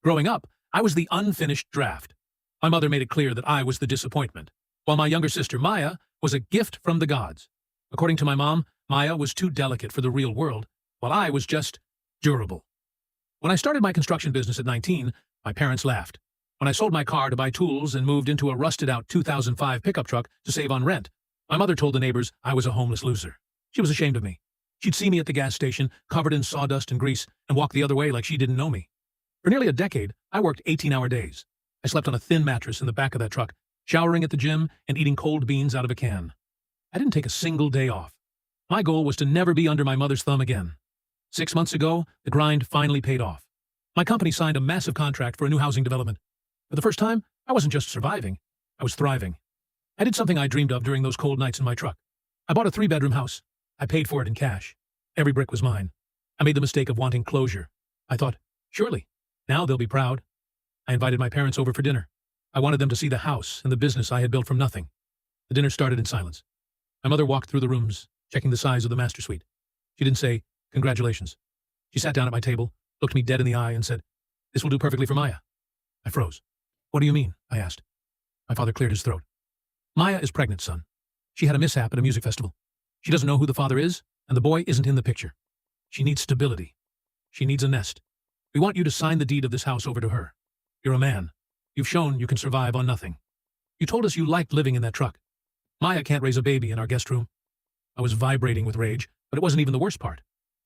Growing up, I was the unfinished draft. My mother made it clear that I was the disappointment, while my younger sister, Maya, was a gift from the gods. According to my mom, Maya was too delicate for the real world, while I was just durable. When I started my construction business at 19, my parents laughed. When I sold my car to buy tools and moved into a rusted-out 2005 pickup truck to save on rent, my mother told the neighbors I was a homeless loser. She was ashamed of me. She'd see me at the gas station, covered in sawdust and grease, and walk the other way like she didn't know me. For nearly a decade, I worked 18-hour days. I slept on a thin mattress in the back of that truck, showering at the gym and eating cold beans out of a can. I didn't take a single day off. My goal was to never be under my mother's thumb again. 6 months ago, the grind finally paid off. My company signed a massive contract for a new housing development. For the first time, I wasn't just surviving, I was thriving. I did something I dreamed of during those cold nights in my truck. I bought a 3-bedroom house. I paid for it in cash. Every brick was mine. I made the mistake of wanting closure. I thought, surely, now they'll be proud. I invited my parents over for dinner. I wanted them to see the house and the business I had built from nothing. The dinner started in silence. My mother walked through the rooms, checking the size of the master suite. She didn't say, congratulations. She sat down at my table, looked me dead in the eye, and said, "This will do perfectly for Maya." I froze. "What do you mean?" I asked. My father cleared his throat. "Maya is pregnant, son. She had a mishap at a music festival. She doesn't know who the father is, and the boy isn't in the picture. She needs stability. She needs a nest. We want you to sign the deed of this house over to her. You're a man. You've shown you can survive on nothing. You told us you liked living in that truck. Maya can't raise a baby in our guest room." I was vibrating with rage, but it wasn't even the worst part.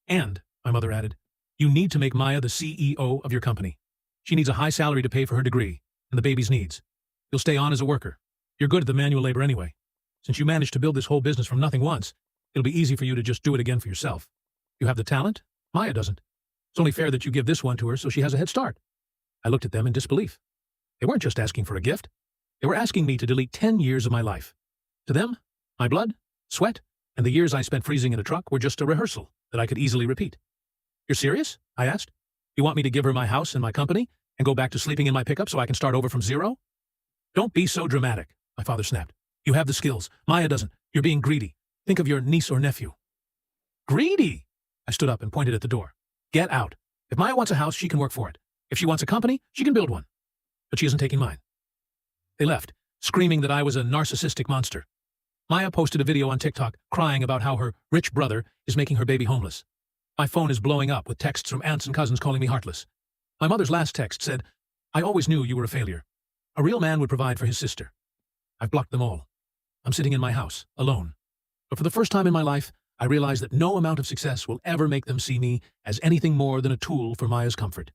"And," my mother added, "you need to make Maya the CEO of your company. She needs a high salary to pay for her degree, and the baby's needs. You'll stay on as a worker. You're good at the manual labor anyway. Since you managed to build this whole business from nothing once, it'll be easy for you to just do it again for yourself. You have the talent. Maya doesn't. It's only fair that you give this one to her so she has a head start." I looked at them in disbelief. They weren't just asking for a gift. They were asking me to delete 10 years of my life. To them, my blood, sweat, and the years I spent freezing in a truck were just a rehearsal that I could easily repeat. "You're serious?" I asked. "You want me to give her my house and my company and go back to sleeping in my pickup so I can start over from zero?" "Don't be so dramatic," my father snapped. "You have the skills. Maya doesn't. You're being greedy. Think of your niece or nephew." "Greedy?" I stood up and pointed at the door. "Get out. If Maya wants a house, she can work for it. If she wants a company, she can build one. But she isn't taking mine." They left, screaming that I was a narcissistic monster. Maya posted a video on TikTok crying about how her rich brother is making her baby homeless. My phone is blowing up with texts from aunts and cousins calling me heartless. My mother's last text said, "I always knew you were a failure. A real man would provide for his sister." I've blocked them all. I'm sitting in my house, alone. But for the first time in my life, I realize that no amount of success will ever make them see me as anything more than a tool for Maya's comfort.